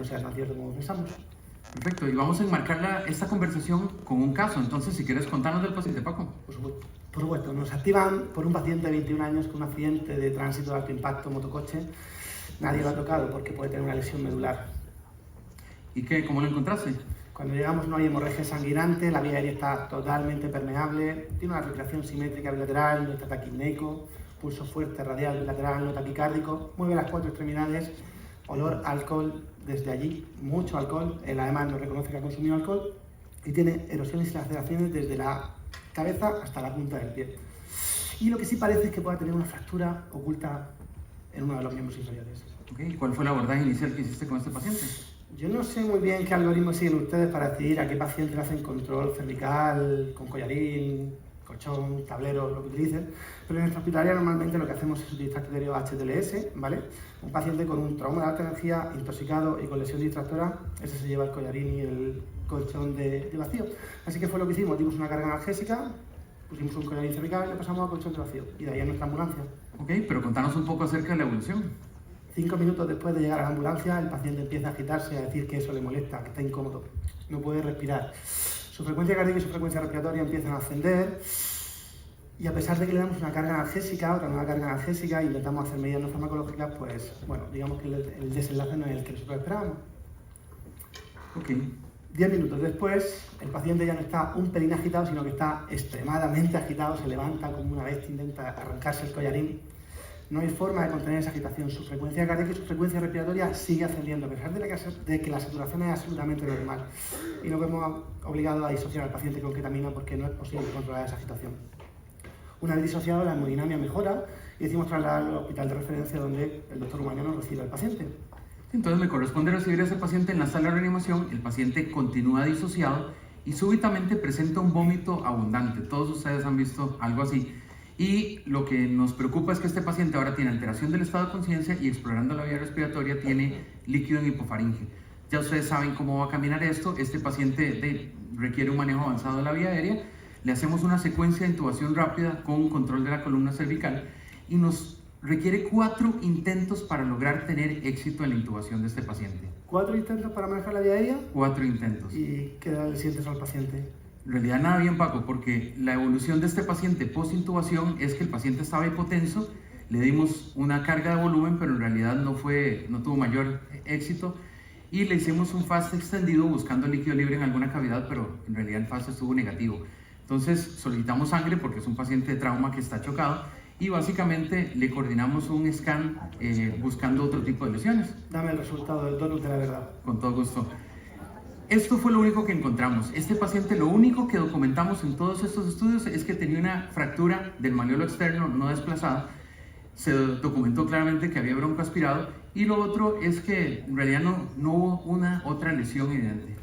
no sea tan cierto como pensamos. Perfecto, y vamos a enmarcar esta conversación con un caso. Entonces, si quieres contarnos del paciente, Paco. Por supuesto, nos activan por un paciente de 21 años con un accidente de tránsito de alto impacto motocoche. Nadie lo ha tocado porque puede tener una lesión medular. ¿Y qué? ¿Cómo lo encontraste? Cuando llegamos no hay hemorragia sanguinante, la vía aérea está totalmente permeable, tiene una respiración simétrica bilateral, no está taquipneico, pulso fuerte radial bilateral, no taquicárdico, mueve las 4 extremidades, olor a alcohol desde allí, mucho alcohol, él además no reconoce que ha consumido alcohol y tiene erosiones y laceraciones desde la cabeza hasta la punta del pie. Y lo que sí parece es que pueda tener una fractura oculta en uno de los miembros inferiores. Okay. ¿Cuál fue el abordaje inicial que hiciste con este paciente? Yo no sé muy bien qué algoritmo siguen ustedes para decidir a qué paciente le hacen control cervical, con collarín, colchón, tablero, lo que utilicen, pero en nuestra hospitalaria normalmente lo que hacemos es utilizar criterio HTLS, ¿vale? Un paciente con un trauma de alta energía, intoxicado y con lesión distractora, ese se lleva el collarín y el colchón de vacío. Así que fue lo que hicimos, dimos una carga analgésica, pusimos un collarín cervical y le pasamos al colchón de vacío, y de ahí a nuestra ambulancia. Ok, pero contanos un poco acerca de la evolución. 5 minutos después de llegar a la ambulancia, el paciente empieza a agitarse, a decir que eso le molesta, que está incómodo, no puede respirar. Su frecuencia cardíaca y su frecuencia respiratoria empiezan a ascender y a pesar de que le damos una carga analgésica, otra nueva carga analgésica, e intentamos hacer medidas no farmacológicas, pues bueno, digamos que el desenlace no es el que nosotros esperábamos. Ok. 10 minutos después, el paciente ya no está un pelín agitado, sino que está extremadamente agitado, se levanta como una bestia, intenta arrancarse el collarín. No hay forma de contener esa agitación. Su frecuencia cardíaca y su frecuencia respiratoria sigue ascendiendo, a pesar de que la saturación es absolutamente normal. Y nos vemos obligados a disociar al paciente con ketamina porque no es posible controlar esa agitación. Una vez disociado, la hemodinamia mejora y decimos trasladarlo al hospital de referencia donde el doctor Umañano recibe al paciente. Entonces me corresponde recibir a ese paciente en la sala de reanimación. El paciente continúa disociado y súbitamente presenta un vómito abundante. Todos ustedes han visto algo así. Y lo que nos preocupa es que este paciente ahora tiene alteración del estado de conciencia y explorando la vía respiratoria tiene líquido en hipofaringe. Ya ustedes saben cómo va a caminar esto. Este paciente requiere un manejo avanzado de la vía aérea. Le hacemos una secuencia de intubación rápida con control de la columna cervical y nos requiere 4 intentos para lograr tener éxito en la intubación de este paciente. 4 intentos para manejar la vía aérea. 4 intentos. ¿Y qué le sientes al paciente? En realidad nada bien, Paco, porque la evolución de este paciente post-intubación es que el paciente estaba hipotenso, le dimos una carga de volumen, pero en realidad no tuvo mayor éxito y le hicimos un FAST extendido buscando líquido libre en alguna cavidad, pero en realidad el FAST estuvo negativo. Entonces solicitamos sangre porque es un paciente de trauma que está chocado y básicamente le coordinamos un scan buscando otro tipo de lesiones. Dame el resultado del donut de la verdad. Con todo gusto. Esto fue lo único que encontramos. Este paciente, lo único que documentamos en todos estos estudios es que tenía una fractura del malleolo externo no desplazada. Se documentó claramente que había broncoaspirado y lo otro es que en realidad no hubo una otra lesión evidente.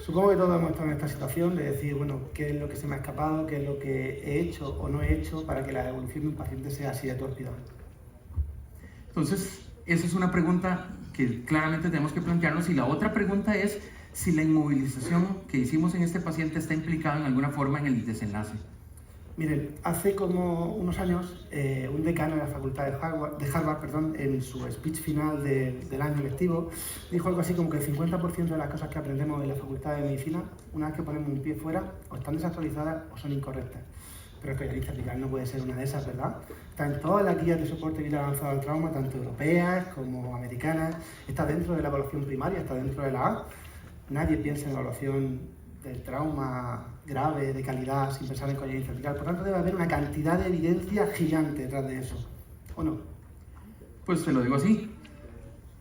Supongo que todos hemos estado en esta situación de decir, bueno, qué es lo que se me ha escapado, qué es lo que he hecho o no he hecho para que la evolución de un paciente sea así de tórpida. Entonces, esa es una pregunta que claramente tenemos que plantearnos y la otra pregunta es si la inmovilización que hicimos en este paciente está implicada en alguna forma en el desenlace. Miren, hace como unos años, un decano de la facultad de Harvard, en su speech final del año lectivo, dijo algo así como que el 50% de las cosas que aprendemos en la facultad de medicina, una vez que ponemos un pie fuera, o están desactualizadas o son incorrectas. Pero el collarín cervical no puede ser una de esas, ¿verdad? Está en todas las guías de soporte vital avanzado al trauma, tanto europeas como americanas, está dentro de la evaluación primaria, está dentro de la A. Nadie piensa en la evaluación del trauma grave, de calidad, sin pensar en collarín cervical. Por tanto, debe haber una cantidad de evidencia gigante detrás de eso, ¿o no? Pues te lo digo así.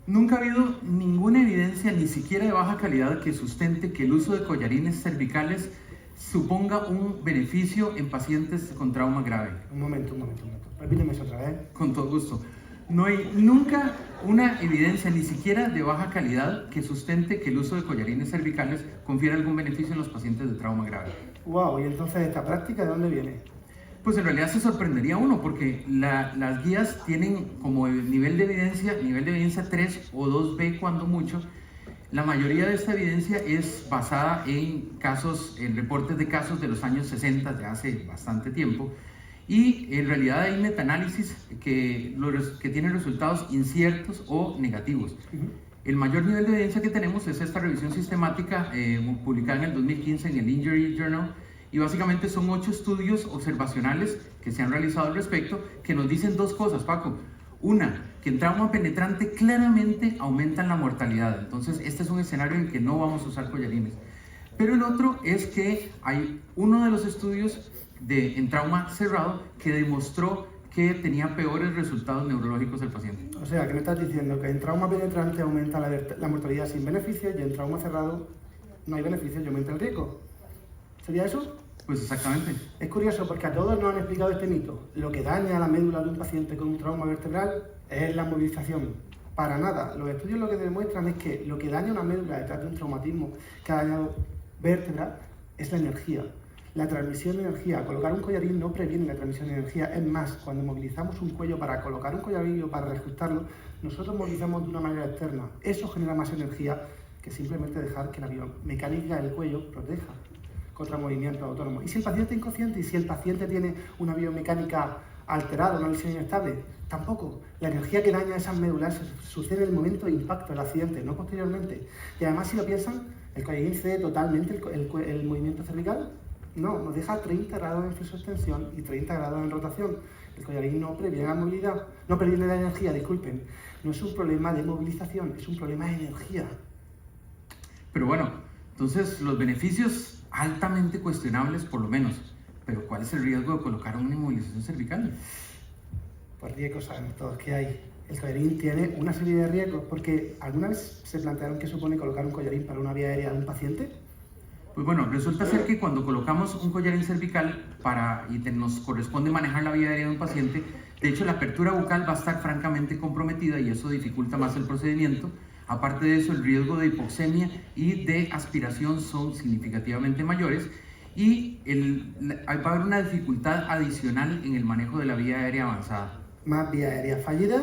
Nunca ha habido ninguna evidencia, ni siquiera de baja calidad, que sustente que el uso de collarines cervicales suponga un beneficio en pacientes con trauma grave. Un momento. Repíteme eso otra vez. Con todo gusto. No hay nunca una evidencia, ni siquiera de baja calidad, que sustente que el uso de collarines cervicales confiera algún beneficio en los pacientes de trauma grave. Wow, ¿y entonces esta práctica de dónde viene? Pues en realidad se sorprendería uno, porque las guías tienen como nivel de evidencia 3 o 2B cuando mucho. La mayoría de esta evidencia es basada en reportes de casos de los años 60, de hace bastante tiempo, y en realidad hay metaanálisis que tienen resultados inciertos o negativos. El mayor nivel de evidencia que tenemos es esta revisión sistemática publicada en el 2015 en el Injury Journal, y básicamente son 8 estudios observacionales que se han realizado al respecto que nos dicen 2 cosas, Paco. Una, que en trauma penetrante claramente aumentan la mortalidad. Entonces, este es un escenario en que no vamos a usar collarines. Pero el otro es que hay uno de los estudios en trauma cerrado que demostró que tenía peores resultados neurológicos el paciente. O sea, que me estás diciendo que en trauma penetrante aumenta la mortalidad sin beneficio y en trauma cerrado no hay beneficio y aumenta el riesgo. ¿Sería eso? Pues exactamente. Es curioso porque a todos nos han explicado este mito. Lo que daña a la médula de un paciente con un trauma vertebral es la movilización. Para nada. Los estudios lo que demuestran es que lo que daña a una médula detrás de un traumatismo que ha dañado vértebra es la energía. La transmisión de energía. Colocar un collarín no previene la transmisión de energía. Es más, cuando movilizamos un cuello para colocar un collarín o para reajustarlo, nosotros movilizamos de una manera externa. Eso genera más energía que simplemente dejar que la biomecánica del cuello proteja contra movimientos autónomos. Y si el paciente es inconsciente y si el paciente tiene una biomecánica alterada, una lesión inestable, tampoco. La energía que daña a esas médulas sucede en el momento de impacto del accidente, no posteriormente. Y además, si lo piensan, el collarín cede totalmente el movimiento cervical. No, nos deja 30 grados en flexo-extensión y 30 grados en rotación. El collarín no previene la movilidad, no previene la energía, disculpen. No es un problema de movilización, es un problema de energía. Pero bueno, entonces los beneficios altamente cuestionables por lo menos, pero ¿cuál es el riesgo de colocar una inmovilización cervical? Pues riesgos sabemos todos que hay. El collarín tiene una serie de riesgos, porque ¿alguna vez se plantearon qué supone colocar un collarín para una vía aérea de un paciente? Pues bueno, resulta ser que cuando colocamos un collarín cervical y nos corresponde manejar la vía aérea de un paciente, de hecho la apertura bucal va a estar francamente comprometida y eso dificulta más el procedimiento. Aparte de eso, el riesgo de hipoxemia y de aspiración son significativamente mayores y va a haber una dificultad adicional en el manejo de la vía aérea avanzada. Más vía aérea fallida,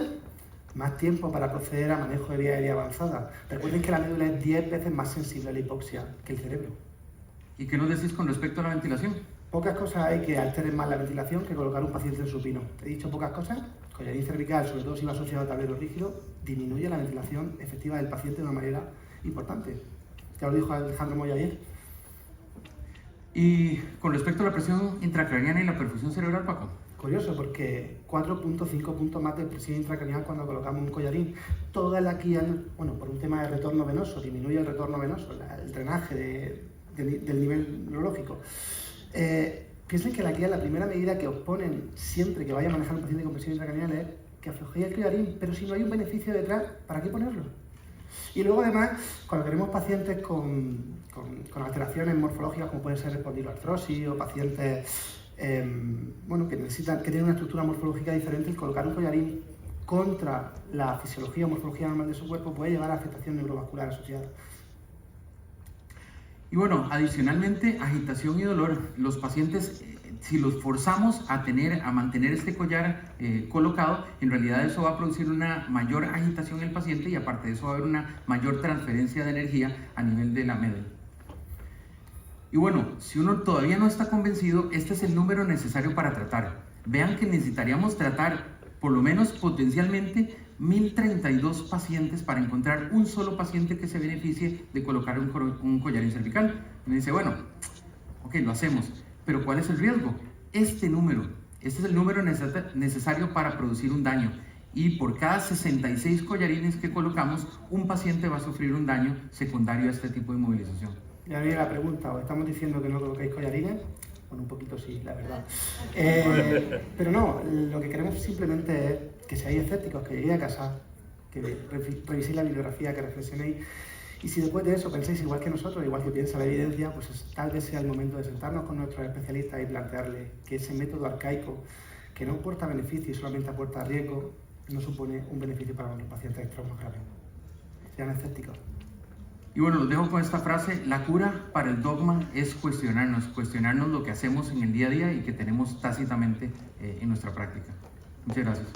más tiempo para proceder a manejo de vía aérea avanzada. Recuerden que la médula es 10 veces más sensible a la hipoxia que el cerebro. ¿Y qué nos decís con respecto a la ventilación? Pocas cosas hay que alteren más la ventilación que colocar un paciente en supino. Te he dicho pocas cosas. Collarín cervical, sobre todo si va asociado a tablero rígido, disminuye la ventilación efectiva del paciente de una manera importante. Ya lo dijo Alejandro Moya ayer. Y con respecto a la presión intracraneana y la perfusión cerebral, Paco. Curioso, porque 4.5 puntos más de presión intracraneal cuando colocamos un collarín. Toda la guía, bueno, por un tema de retorno venoso, disminuye el retorno venoso, el drenaje del nivel neurológico. Piensen que la guía, la primera medida que os ponen siempre que vaya a manejar un paciente con presión intracraneal es que aflojéis el collarín, pero si no hay un beneficio detrás, ¿para qué ponerlo? Y luego además, cuando tenemos pacientes con alteraciones morfológicas como pueden ser espondiloartrosis o pacientes que tienen una estructura morfológica diferente, el colocar un collarín contra la fisiología o morfología normal de su cuerpo puede llevar a afectación neurovascular asociada. Y bueno, adicionalmente, agitación y dolor. Los pacientes, si los forzamos a mantener este collar colocado, en realidad eso va a producir una mayor agitación en el paciente y aparte de eso va a haber una mayor transferencia de energía a nivel de la médula. Y bueno, si uno todavía no está convencido, este es el número necesario para tratar. Vean que necesitaríamos tratar por lo menos potencialmente 1032 pacientes para encontrar un solo paciente que se beneficie de colocar un collarín cervical. Me dice, bueno, ok, lo hacemos, pero ¿cuál es el riesgo? Este es el número necesario para producir un daño. Y por cada 66 collarines que colocamos, un paciente va a sufrir un daño secundario a este tipo de movilización. Ya viene la pregunta, ¿os estamos diciendo que no coloquéis collarines? Bueno, un poquito sí, la verdad. Pero no, lo que queremos simplemente es que seáis escépticos, que lleguéis a casa, que reviséis la bibliografía, que reflexionéis. Y si después de eso pensáis igual que nosotros, igual que piensa la evidencia, pues tal vez sea el momento de sentarnos con nuestros especialistas y plantearles que ese método arcaico, que no aporta beneficio y solamente aporta riesgo, no supone un beneficio para los pacientes de trauma grave. Sean escépticos. Y bueno, los dejo con esta frase: la cura para el dogma es cuestionarnos lo que hacemos en el día a día y que tenemos tácitamente en nuestra práctica. Muchas gracias.